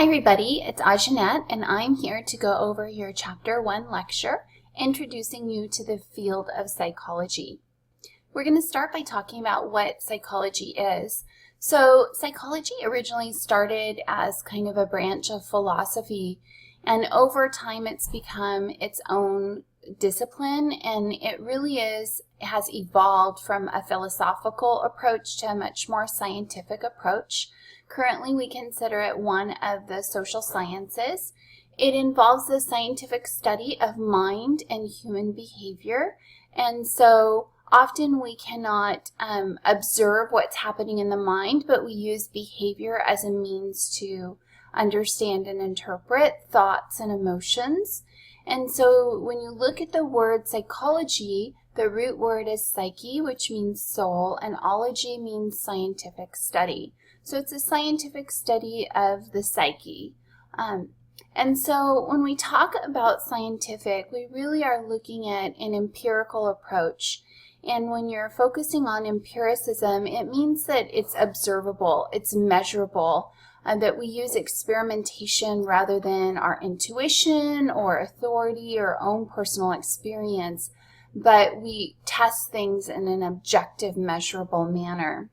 Hi everybody, it's Ajanette and I'm here to go over your Chapter 1 lecture, introducing you to the field of psychology. We're going to start by talking about what psychology is. So psychology originally started as kind of a branch of philosophy, and over time it's become its own discipline, and it really has evolved from a philosophical approach to a much more scientific approach. Currently, we consider it one of the social sciences. It involves the scientific study of mind and human behavior, and so often we cannot observe what's happening in the mind, but we use behavior as a means to understand and interpret thoughts and emotions. And so when you look at the word psychology, the root word is psyche, which means soul, and ology means scientific study. So it's a scientific study of the psyche. And so when we talk about scientific, we really are looking at an empirical approach. And when you're focusing on empiricism, it means that it's observable, it's measurable, that we use experimentation rather than our intuition or authority or own personal experience, but we test things in an objective, measurable manner.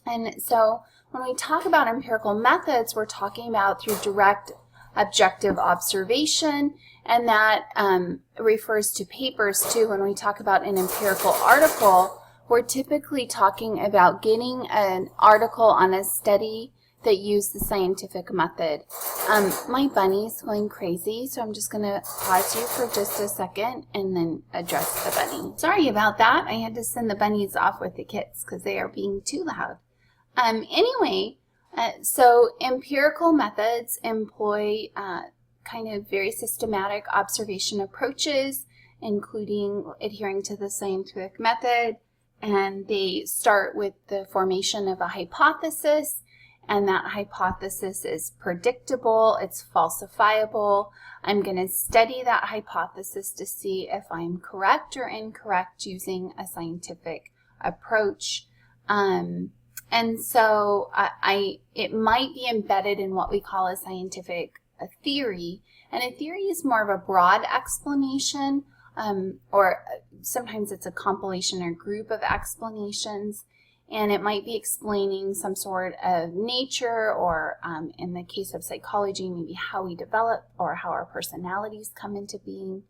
And so when we talk about empirical methods, we're talking about through direct objective observation, and that refers to papers too. When we talk about an empirical article, we're typically talking about getting an article on a study that used the scientific method. My bunny's going crazy, so I'm just going to pause you for just a second and then address the bunny. Sorry about that. I had to send the bunnies off with the kits because they are being too loud. So empirical methods employ kind of very systematic observation approaches, including adhering to the scientific method, and they start with the formation of a hypothesis, and that hypothesis is predictable, it's falsifiable. I'm going to study that hypothesis to see if I'm correct or incorrect using a scientific approach. And so it might be embedded in what we call a scientific theory. And a theory is more of a broad explanation, or sometimes it's a compilation or group of explanations. And it might be explaining some sort of nature, or in the case of psychology, maybe how we develop or how our personalities come into being.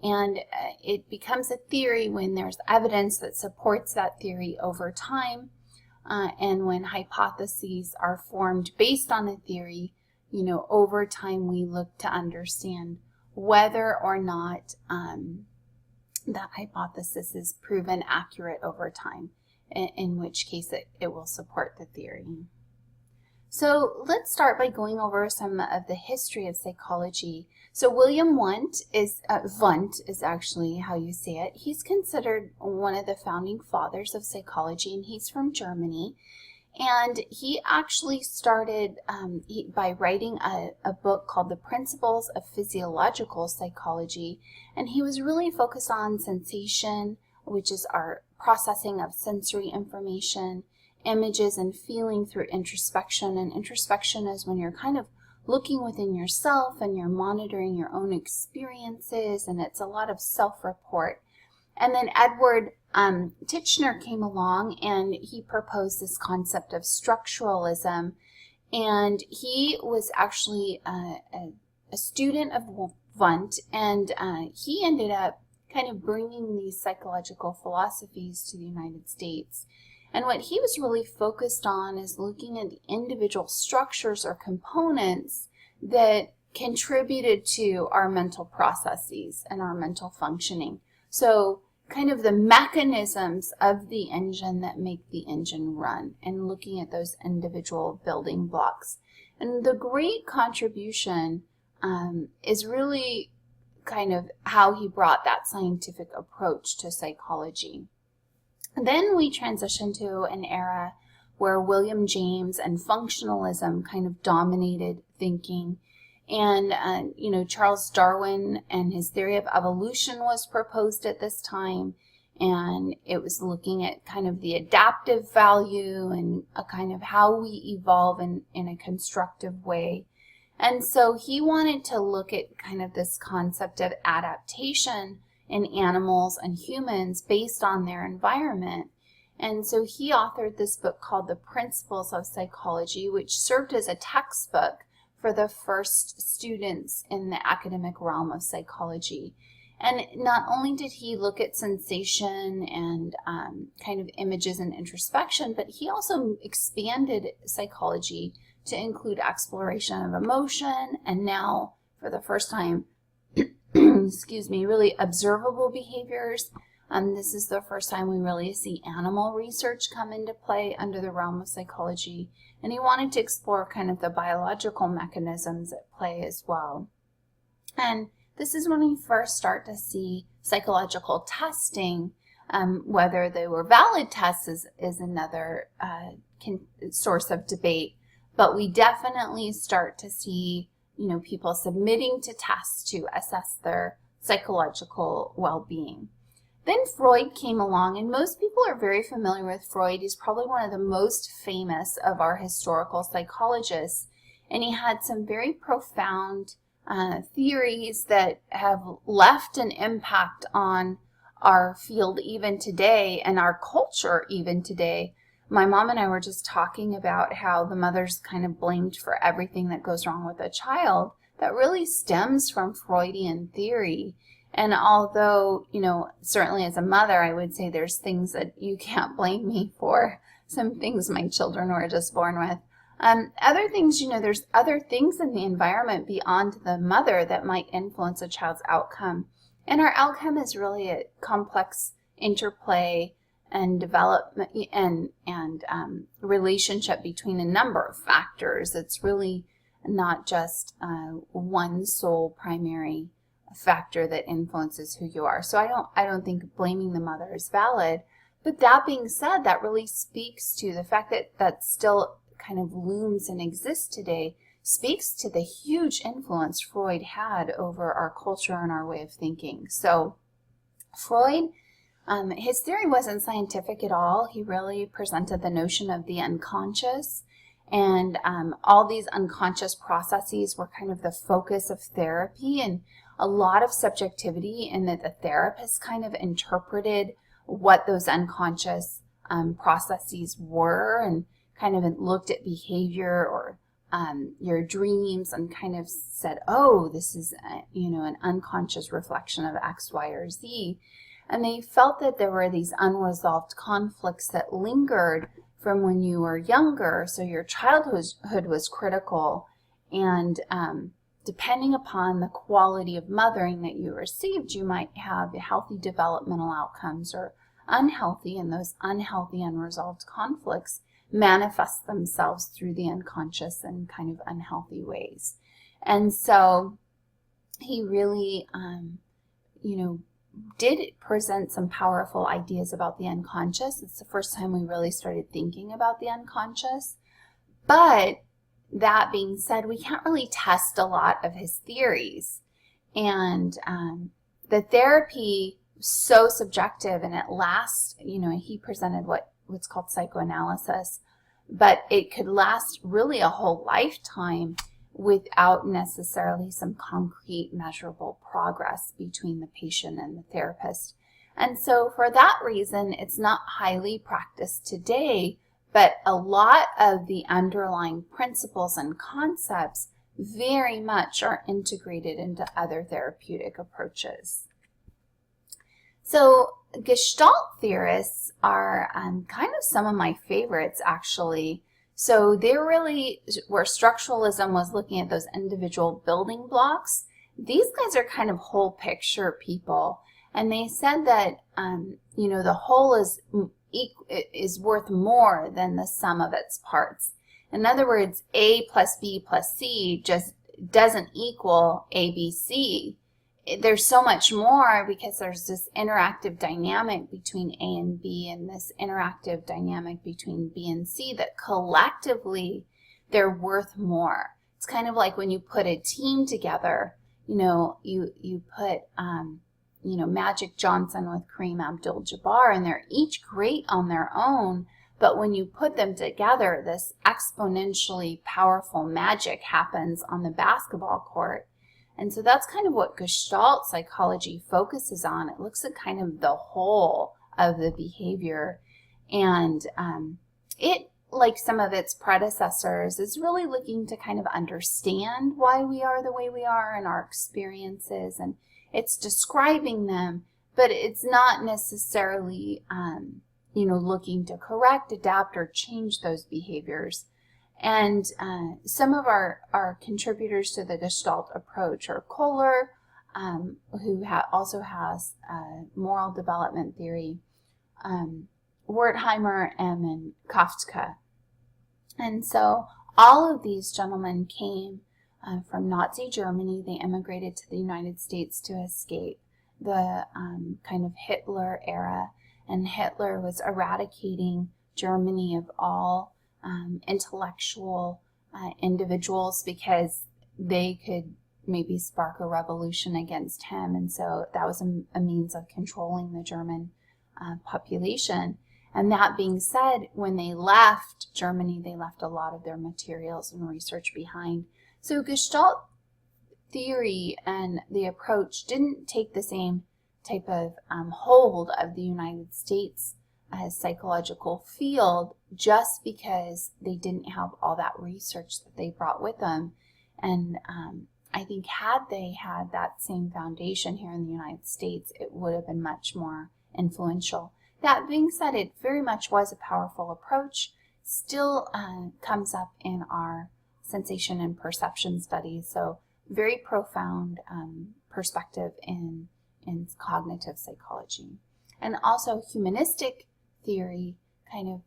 And it becomes a theory when there's evidence that supports that theory over time. And when hypotheses are formed based on a theory, over time we look to understand whether or not that hypothesis is proven accurate over time, in which case it will support the theory. So let's start by going over some of the history of psychology. So William Wundt is actually how you say it. He's considered one of the founding fathers of psychology, and he's from Germany. And he actually started by writing a book called The Principles of Physiological Psychology, and he was really focused on sensation, which is our processing of sensory information, images, and feeling through introspection. And introspection is when you're kind of looking within yourself and you're monitoring your own experiences, and it's a lot of self-report. And then Edward Titchener came along and he proposed this concept of structuralism, and he was actually a student of Wundt, and he ended up kind of bringing these psychological philosophies to the United States. And what he was really focused on is looking at the individual structures or components that contributed to our mental processes and our mental functioning. So kind of the mechanisms of the engine that make the engine run, and looking at those individual building blocks. And the great contribution is really kind of how he brought that scientific approach to psychology. And then we transition to an era where William James and functionalism kind of dominated thinking. And, Charles Darwin and his theory of evolution was proposed at this time. And it was looking at kind of the adaptive value and a kind of how we evolve in a constructive way. And so he wanted to look at kind of this concept of adaptation in animals and humans based on their environment. And so he authored this book called The Principles of Psychology, which served as a textbook for the first students in the academic realm of psychology. And not only did he look at sensation and kind of images and introspection, but he also expanded psychology to include exploration of emotion, and now, for the first time, excuse me, really observable behaviors. This is the first time we really see animal research come into play under the realm of psychology, and he wanted to explore kind of the biological mechanisms at play as well. And this is when we first start to see psychological testing. Whether they were valid tests is another source of debate, but we definitely start to see, people submitting to tests to assess their psychological well-being. Then Freud came along, and most people are very familiar with Freud. He's probably one of the most famous of our historical psychologists, and he had some very profound theories that have left an impact on our field even today and our culture even today. My mom and I were just talking about how the mother's kind of blamed for everything that goes wrong with a child. That really stems from Freudian theory. And although, certainly as a mother, I would say there's things that you can't blame me for, some things my children were just born with. Other things, there's other things in the environment beyond the mother that might influence a child's outcome. And our outcome is really a complex interplay and development and relationship between a number of factors. It's really not just one sole primary factor that influences who you are. So I don't think blaming the mother is valid. But that being said, that really speaks to the fact that still kind of looms and exists today, speaks to the huge influence Freud had over our culture and our way of thinking. So Freud, his theory wasn't scientific at all. He really presented the notion of the unconscious, and all these unconscious processes were kind of the focus of therapy, and a lot of subjectivity in that the therapist kind of interpreted what those unconscious processes were, and kind of looked at behavior or your dreams and kind of said, oh, this is an unconscious reflection of X, Y, or Z. And they felt that there were these unresolved conflicts that lingered from when you were younger. So your childhood was critical, and depending upon the quality of mothering that you received, you might have healthy developmental outcomes or unhealthy, and those unhealthy, unresolved conflicts manifest themselves through the unconscious in kind of unhealthy ways. And so he really, did present some powerful ideas about the unconscious. It's the first time we really started thinking about the unconscious. But that being said, we can't really test a lot of his theories. And the therapy was so subjective, and it lasts, he presented what's called psychoanalysis, but it could last really a whole lifetime without necessarily some concrete measurable progress between the patient and the therapist. And so for that reason, it's not highly practiced today, but a lot of the underlying principles and concepts very much are integrated into other therapeutic approaches. So Gestalt theorists are kind of some of my favorites, actually. So they're really where structuralism was looking at those individual building blocks. These guys are kind of whole picture people, and they said that the whole is worth more than the sum of its parts. In other words, A plus B plus C just doesn't equal ABC. There's so much more because there's this interactive dynamic between A and B, and this interactive dynamic between B and C that collectively they're worth more. It's kind of like when you put a team together, you put Magic Johnson with Kareem Abdul-Jabbar, and they're each great on their own, But when you put them together, this exponentially powerful magic happens on the basketball court. And so that's kind of what Gestalt psychology focuses on. It looks at kind of the whole of the behavior. And it, like some of its predecessors, is really looking to kind of understand why we are the way we are and our experiences. And it's describing them, but it's not necessarily, looking to correct, adapt, or change those behaviors. And some of our contributors to the Gestalt approach are Kohler, who also has moral development theory, Wertheimer, and then Kafka. And so all of these gentlemen came from Nazi Germany. They immigrated to the United States to escape the kind of Hitler era. And Hitler was eradicating Germany of all intellectual individuals because they could maybe spark a revolution against him. And so that was a means of controlling the German population. And that being said, when they left Germany, they left a lot of their materials and research behind. So Gestalt theory and the approach didn't take the same type of hold of the United States psychological field just because they didn't have all that research that they brought with them. And I think had they had that same foundation here in the United States, it would have been much more influential. That being said, it very much was a powerful approach, still comes up in our sensation and perception studies, so very profound perspective in cognitive psychology. And also humanistic theory kind of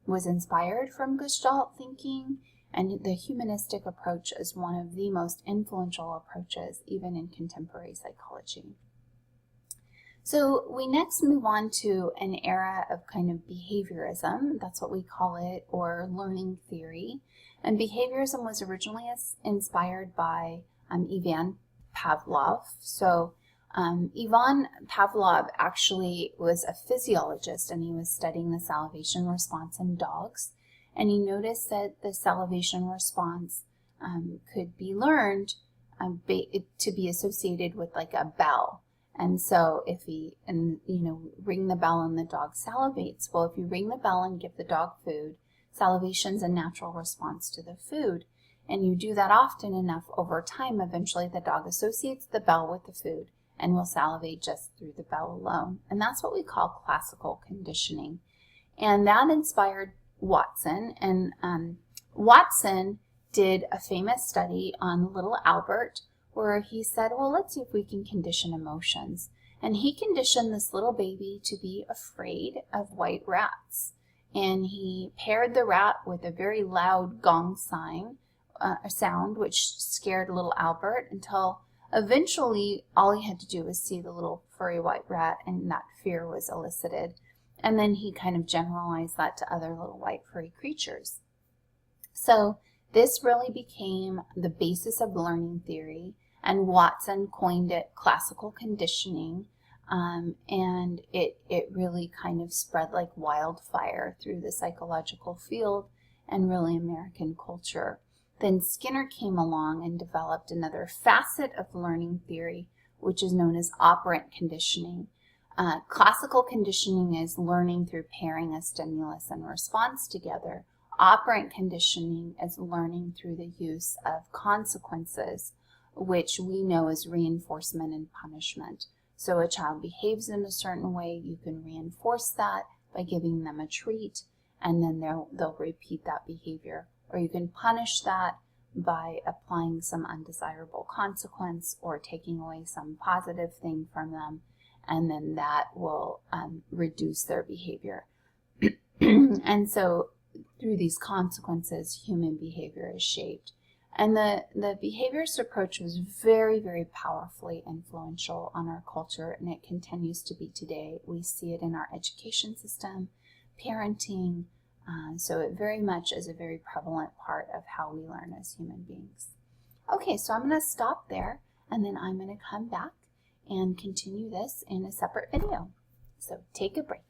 was inspired from Gestalt thinking, and the humanistic approach is one of the most influential approaches even in contemporary psychology. So we next move on to an era of kind of behaviorism, that's what we call it, or learning theory. And behaviorism was originally inspired by Ivan Pavlov. So Ivan Pavlov actually was a physiologist, and he was studying the salivation response in dogs. And he noticed that the salivation response could be learned to be associated with like a bell. And so if ring the bell and the dog salivates. Well, if you ring the bell and give the dog food, salivation's a natural response to the food. And you do that often enough over time, eventually the dog associates the bell with the food and will salivate just through the bell alone. And that's what we call classical conditioning. And that inspired Watson. And Watson did a famous study on little Albert, where he said, well, let's see if we can condition emotions. And he conditioned this little baby to be afraid of white rats. And he paired the rat with a very loud gong sound, which scared little Albert, until eventually all he had to do was see the little furry white rat, and that fear was elicited. And then he kind of generalized that to other little white furry creatures. So this really became the basis of learning theory, and Watson coined it classical conditioning, and it really kind of spread like wildfire through the psychological field and really American culture. Then Skinner came along and developed another facet of learning theory, which is known as operant conditioning. Classical conditioning is learning through pairing a stimulus and response together. Operant conditioning is learning through the use of consequences, which we know as reinforcement and punishment. So a child behaves in a certain way, you can reinforce that by giving them a treat, and then they'll repeat that behavior. Or you can punish that by applying some undesirable consequence or taking away some positive thing from them, and then that will reduce their behavior. And so through these consequences, human behavior is shaped. And the behaviorist approach was very, very powerfully influential on our culture, and it continues to be today. We see it in our education system, parenting, so it very much is a very prevalent part of how we learn as human beings. Okay, so I'm going to stop there, and then I'm going to come back and continue this in a separate video. So take a break.